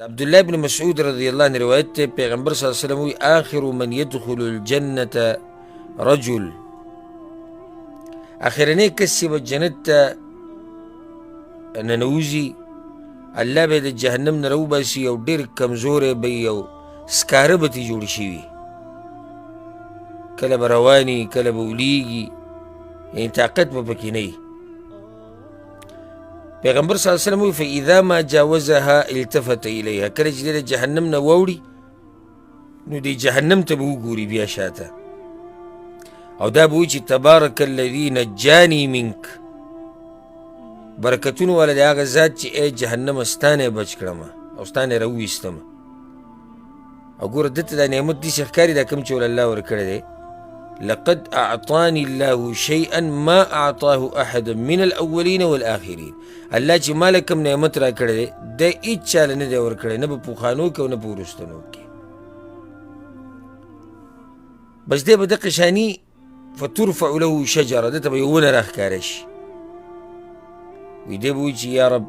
عبدالله بن مسعود رضی اللہ عنہ روایت تے پیغمبر صلی اللہ علیہ وسلم وی آخر من يدخل الجنة رجل آخرنی کس چی با جنت تا ننوزی اللہ به د جهنم نه راوباسي او ډېر کمزوری به او سکاره به ترې جوړ شوي کله به رواني کله به ولیږي یعنې طاقت به پکې نه وي پیغمبر صلی الله علیه وسلم وی فاذا ما جاوزها التفت الیها کله چې د جهنم نه واوړي نو د جهنم ته به وګوري بیا شاته او دا به وایي چې تبارک الذي نجاني منک برکتونو والا د هغه ذات چې ای جهنم ستانه بچ کړمه او ستانه راوویستمه او ګوره دته دا نعمت داسې ښکاري دا کوم چې ول الله ورکړی دی لقد اعطاني الله شيئا ما اعطاه احد من الاولين والاخرين الله چې مال کوم نعمت را کړی دی د هیڅ چاله نه دی ورکړی نه په پوخانو کې او نه په وروستنو کې بس دی به دقه شاني فترفع له شجره دته به یو ونه راښکاره شي وی دی به وایي چې یا رب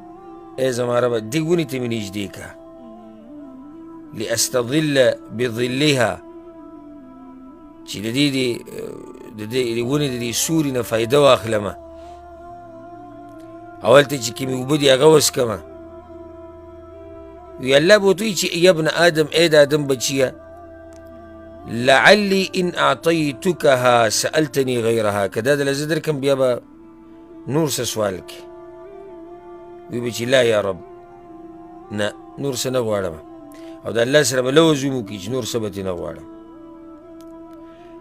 ای زما ربه دې ونې ته مې نږدې که لاستظل بظلها چې د دې ونې د دې سوري نه فایده واخلمه اولته چې کومې اوبه دي هغه وڅکمه وی الله به ورته وایي چې یا ابن آدم ای د آدم بچیه لعلی ان اعطیتکها سألتنی غیرها که دا دله زه درکم بیا به نور څه سوال کې وی به چې لا یا رب نه نور څه نه غواړم او د الله سره به لوز وموکړي چې نور څه به ترې نه غواړم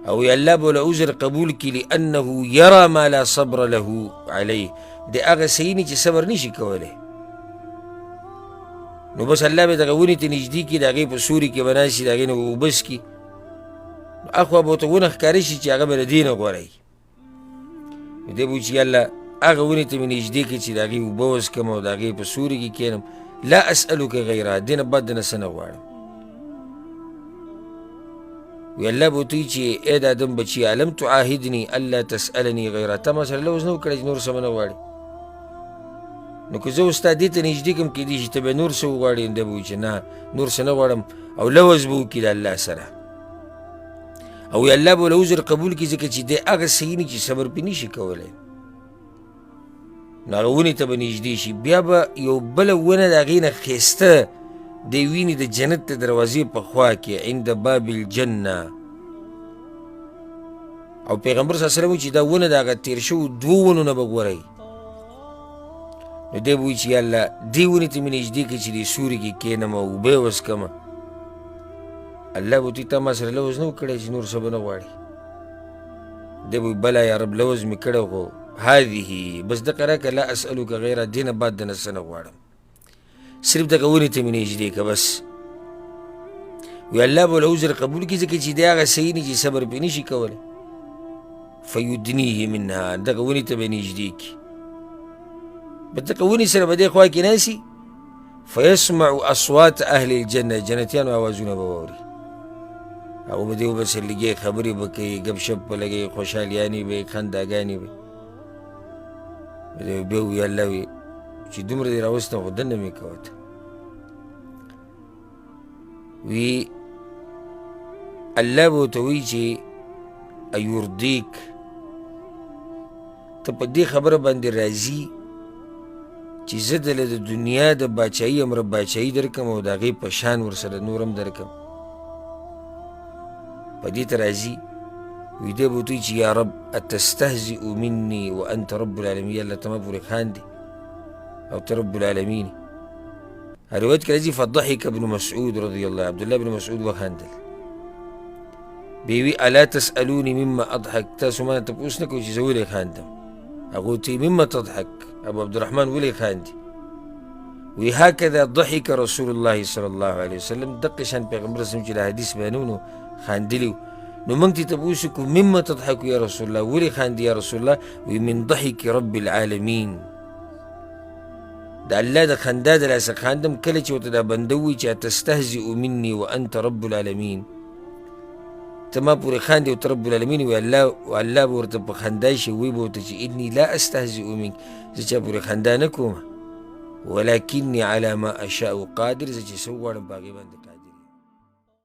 او وی الله به له عذر قبول کړي لانه یرى ما لا صبر له علیه د هغه صحیح چې صبر نشي کولی نو بس الله به دغه ونې ته نږدې کړي د هغې په سوري کې به ناست د هغې نه اوبه څکي اخوا به ورته ونه ښکاره شي چې هغه به د دې نه غوره وي نو دی به وایي چې یالله هغه ونې ته مې نږدې کړي چې د هغې اوبه وڅکم او د هغې په سوري کې کښېنم لا اسألک غیرها دې نه بد د نه څه نه غواړم وی الله به ورته وایي چې ای د آدم بچي الم تعاهدني الا تسألني غیرها تا ما سره لوز نه وکړی چې نور څه به نه غواړې نو که زه اوس ستا دې ته نږدې کړم کیدای شي ته به نور څه وغواړې نو دی به وایي چې نه نور څه نه غواړم او لوز به وکړي د الله سره او وی الله به له عذر قبول کړي ځکه چې دی هغه صحیح نه چې صبر پرې نشي کولی نو هغه ونې ته به نږدې شي بیا به یو بله ونه د هغې نه ښایسته دی ویني د جنت د دروازې په خوا کې عند باب الجنه او پیغمبر صلی الله علیه وسلم چې دا ونه د هغه تېر شوو دوو ونو نه به غوره نو دی به وایي چې یالله دې ونې ته مې نږدې کړي چې دې سوري کې کښېنم او اوبه یې وڅکمه الله به ورته تا ما سره لوز نه وکړی چې نور څه به نه غواړي دی به وایي بله یا رب لوز مې کړی خو هذه بس دغه راکړه لا اسألک غیره دې نه بعد د نه څه نه غواړم صرف دغه ونې ته مې نږدې که بس وی الله به له عذر قبول کړي ځکه چې دی هغه صحیح نه چې صبر پرې نشي کولی فیدنیه منها دغه ونې ته به یې نږدې کړي بس دغه ونې سره به دې خوا کې ناستي فیسمع اصوات اهل الجنه جنتیانو اوازونه به واوري هغه به دې وبسې لګې خبرې به کوي ګپ شپ به لګوي خوشحالیانې به یې خنداګانې به بیا وی الله وي چې دومره دې راوستم خو دننه مې کوه ته وی الله به ورته وایي چې ایردیک ته په دې خبره باندې راځي چې زه دله د دنیا د باچایي امره باچایي درکم او د هغې په شان ورسره نور هم درکم په دې ته راځي وی دی به ورته وایي چې یا رب اتستهزئ مني وانت رب العالمین یالله ته ما پورې خاندې او ته رب العالمین روایت کې راځي فضحک ابن مسعود رضی الله عبدالله بن مسعود وخاندل بیا وی الا تسألوني مما اضحک تاسو ما نه تپوس نه کوئ چې زه ولې خاندم هغه ورته مما تضحک ابو عبدالرحمن ولې خاندي وی هکذا ضحک رسول الله صلی الله علیه وسلم دقې شان پیغمبر رسول چې د حدیث بیانونو خاندلي نو موږ ته تپوس وکړو مما تضحکو یا رسول الله ولې خاندي یا رسول الله وی من ضحک رب العالمین د الله د خندا د لاسه خاندم کله چې ورته دا بنده ووایي چې اتستهزئ مني وانت رب العالمین ته ما پورې خاندې او ته رب العالمین وی الله به ورته په خندا شي وی به ورته چې انی لا استهزئ منک زه چا پورې خندا نه کوم ولكني على ما اشاء قادر، زه چې څه وغواړم په هغې باندې قادر